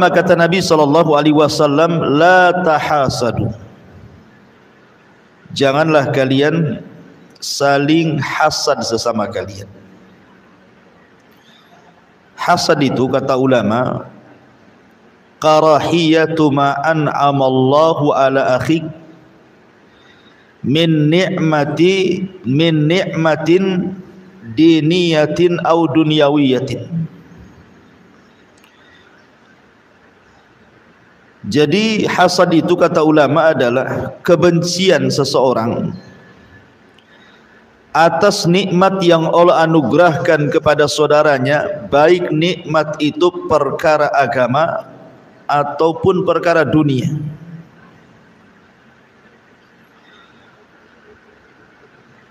Maka kata Nabi SAW, la tahasadu, janganlah kalian saling hasad sesama kalian. Hasad itu kata ulama, karahiyatu ma an'amallahu ala akhik min ni'matin diniyatin au dunyawiyatin. Jadi hasad itu kata ulama adalah kebencian seseorang atas nikmat yang Allah anugerahkan kepada saudaranya, baik nikmat itu perkara agama ataupun perkara dunia.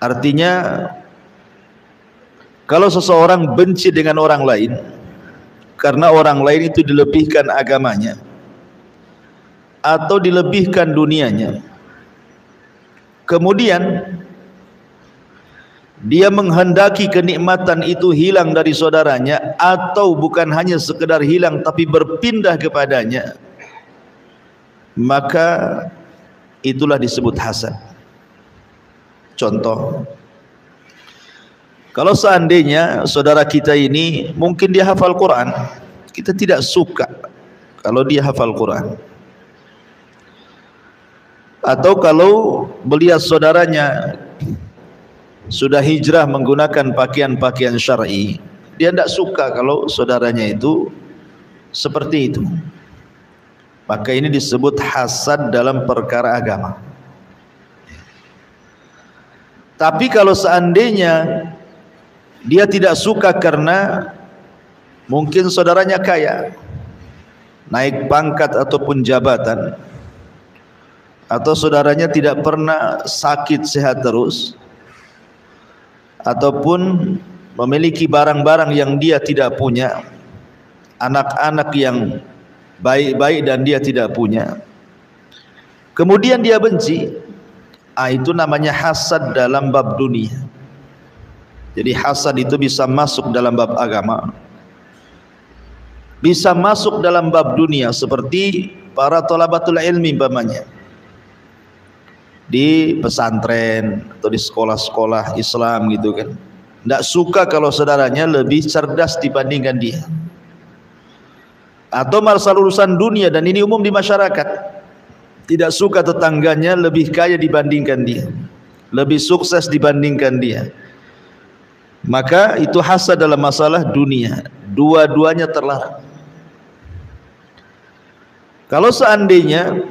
Artinya kalau seseorang benci dengan orang lain karena orang lain itu dilebihkan agamanya atau dilebihkan dunianya, kemudian dia menghendaki kenikmatan itu hilang dari saudaranya, atau bukan hanya sekedar hilang tapi berpindah kepadanya, maka itulah disebut hasad. Contoh, kalau seandainya saudara kita ini mungkin dia hafal Quran, kita tidak suka kalau dia hafal Quran. Atau kalau melihat saudaranya sudah hijrah menggunakan pakaian-pakaian syar'i, dia tidak suka kalau saudaranya itu seperti itu. Maka ini disebut hasad dalam perkara agama. Tapi kalau seandainya dia tidak suka karena mungkin saudaranya kaya, naik pangkat ataupun jabatan, atau saudaranya tidak pernah sakit sehat terus, ataupun memiliki barang-barang yang dia tidak punya, anak-anak yang baik-baik dan dia tidak punya, kemudian dia benci, itu namanya hasad dalam bab dunia. Jadi hasad itu bisa masuk dalam bab agama, bisa masuk dalam bab dunia, seperti para thalabatul ilmi umpamanya di pesantren atau di sekolah-sekolah Islam gitu kan, tidak suka kalau saudaranya lebih cerdas dibandingkan dia, atau masalah urusan dunia, dan ini umum di masyarakat, tidak suka tetangganya lebih kaya dibandingkan dia, lebih sukses dibandingkan dia, maka itu hasad dalam masalah dunia. Dua-duanya terlarang. Kalau seandainya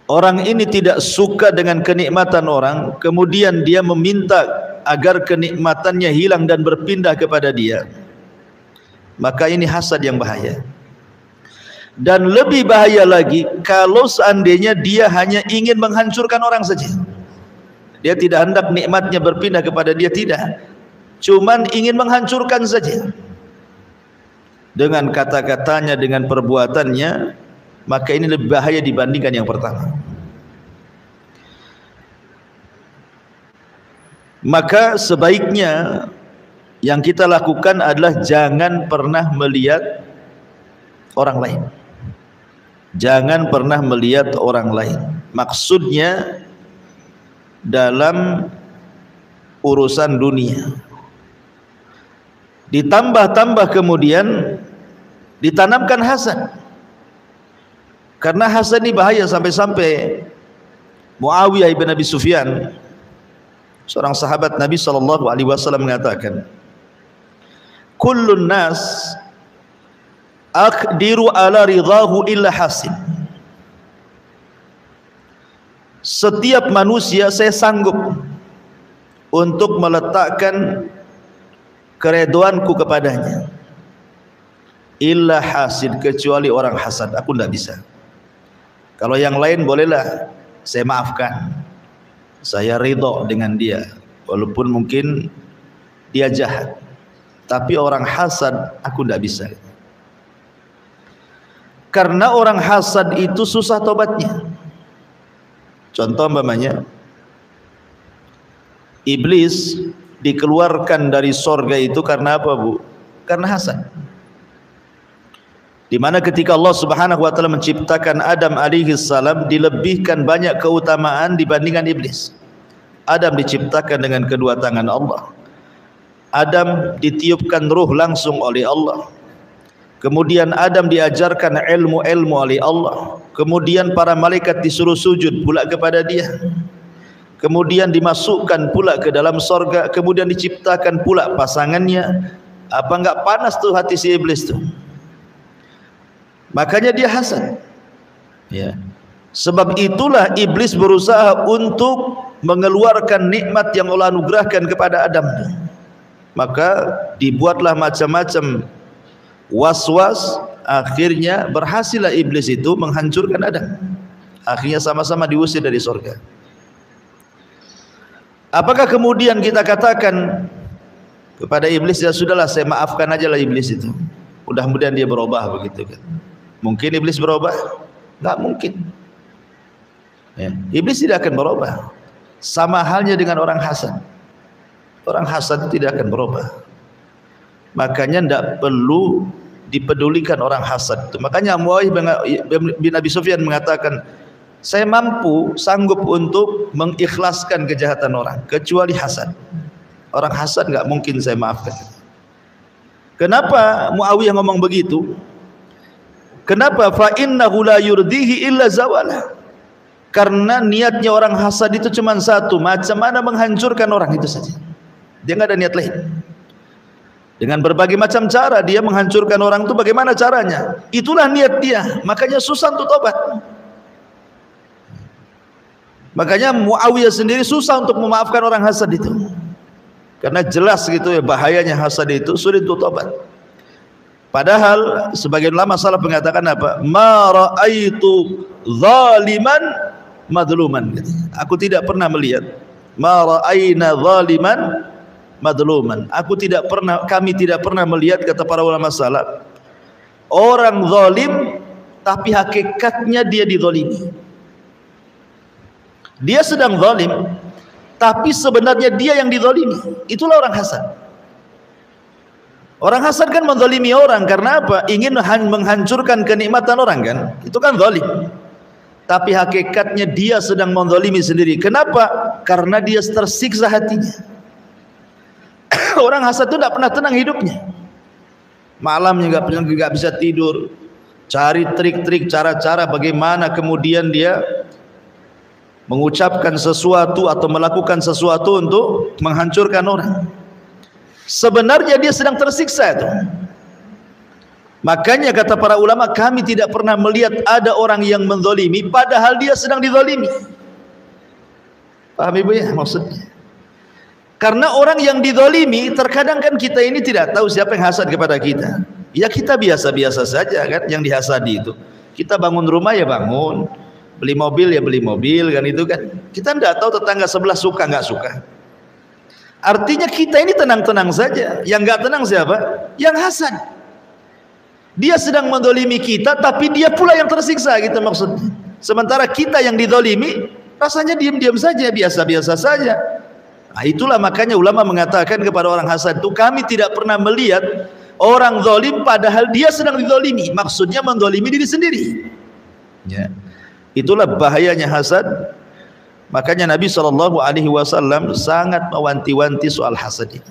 orang ini tidak suka dengan kenikmatan orang, kemudian dia meminta agar kenikmatannya hilang dan berpindah kepada dia, maka ini hasad yang bahaya. Dan lebih bahaya lagi kalau seandainya dia hanya ingin menghancurkan orang saja. Dia tidak hendak nikmatnya berpindah kepada dia, tidak, cuman ingin menghancurkan saja dengan kata-katanya, dengan perbuatannya, maka ini lebih bahaya dibandingkan yang pertama. Maka sebaiknya yang kita lakukan adalah jangan pernah melihat orang lain. Jangan pernah melihat orang lain. Maksudnya dalam urusan dunia. Ditambah-tambah kemudian ditanamkan hasad. Karena hasad ini bahaya, sampai-sampai Muawiyah ibn Abi Sufyan, seorang sahabat Nabi SAW, mengatakan, kullun nas aqdiru ala ridahu illa hasid. Setiap manusia saya sanggup untuk meletakkan keredoanku kepadanya, illa hasid, kecuali orang hasad, aku tidak bisa. Kalau yang lain bolehlah saya maafkan, saya ridho dengan dia walaupun mungkin dia jahat, tapi orang hasad aku tidak bisa. Karena orang hasad itu susah tobatnya. Contoh umpamanya, iblis dikeluarkan dari sorga itu karena apa, Bu? Karena hasad. di mana ketika Allah Subhanahu wa taala menciptakan Adam alaihi salam dilebihkan banyak keutamaan dibandingkan iblis. Adam diciptakan dengan kedua tangan Allah. Adam ditiupkan ruh langsung oleh Allah. Kemudian Adam diajarkan ilmu-ilmu oleh Allah. Kemudian para malaikat disuruh sujud pula kepada dia. Kemudian dimasukkan pula ke dalam sorga. Kemudian diciptakan pula pasangannya. Apa enggak panas tuh hati si iblis tuh? Makanya dia hasad. Ya. Sebab itulah iblis berusaha untuk mengeluarkan nikmat yang Allah anugerahkan kepada Adam. Maka dibuatlah macam-macam was-was, akhirnya berhasillah iblis itu menghancurkan Adam. Akhirnya sama-sama diusir dari surga. Apakah kemudian kita katakan kepada iblis, ya sudahlah saya maafkan aja lah iblis itu, mudah-mudahan dia berubah, begitu kan? Mungkin iblis berubah? Enggak mungkin. Ya, iblis tidak akan berubah. Sama halnya dengan orang hasad. Orang hasad itu tidak akan berubah. Makanya tidak perlu dipedulikan orang hasad itu. Makanya Muawiyah bin Abi Sufyan mengatakan, saya sanggup untuk mengikhlaskan kejahatan orang kecuali hasad. Orang hasad enggak mungkin saya maafkan. Kenapa Muawiyah ngomong begitu? Kenapa? Fa innahu la yurdihi illa zawala. Karena niatnya orang hasad itu cuma satu, macam mana menghancurkan orang itu saja. Dia enggak ada niat lain. Dengan berbagai macam cara dia menghancurkan orang itu, bagaimana caranya? Itulah niat dia. Makanya susah untuk tobat. Makanya Muawiyah sendiri susah untuk memaafkan orang hasad itu. Karena jelas gitu ya bahayanya hasad itu, sulit untuk tobat. Padahal sebagian ulama salaf mengatakan apa? Ma ra'aitu zaliman madluman. Aku tidak pernah melihat. Ma ra'aina zaliman madluman. Kami tidak pernah melihat, kata para ulama salaf, orang zalim tapi hakikatnya dia dizalimi. Dia sedang zalim tapi sebenarnya dia yang dizalimi. Itulah orang hasad. Orang hasad kan menzalimi orang karena apa? Ingin menghancurkan kenikmatan orang kan? Itu kan zalim. Tapi hakikatnya dia sedang menzalimi sendiri. Kenapa? Karena dia tersiksa hatinya. Orang hasad itu tidak pernah tenang hidupnya. Malamnya nggak bisa tidur, cari trik-trik, cara-cara bagaimana kemudian dia mengucapkan sesuatu atau melakukan sesuatu untuk menghancurkan orang. Sebenarnya dia sedang tersiksa itu. Makanya kata para ulama, kami tidak pernah melihat ada orang yang menzalimi padahal dia sedang dizalimi. Paham ibu ya maksudnya? Karena orang yang dizalimi, terkadang kan kita ini tidak tahu siapa yang hasad kepada kita. Ya kita biasa-biasa saja kan yang dihasadi itu. Kita bangun rumah ya bangun, beli mobil ya beli mobil kan, itu kan. Kita tidak tahu tetangga sebelah suka nggak suka. Artinya kita ini tenang-tenang saja. Yang nggak tenang siapa? Yang hasad. Dia sedang menzalimi kita, tapi dia pula yang tersiksa gitu maksudnya. Sementara kita yang dizalimi rasanya diam-diam saja, biasa-biasa saja. Nah, itulah makanya ulama mengatakan kepada orang hasad itu, kami tidak pernah melihat orang zalim padahal dia sedang dizalimi. Maksudnya menzalimi diri sendiri. Ya. Itulah bahayanya hasad. Makanya Nabi SAW sangat mewanti-wanti soal hasad ini.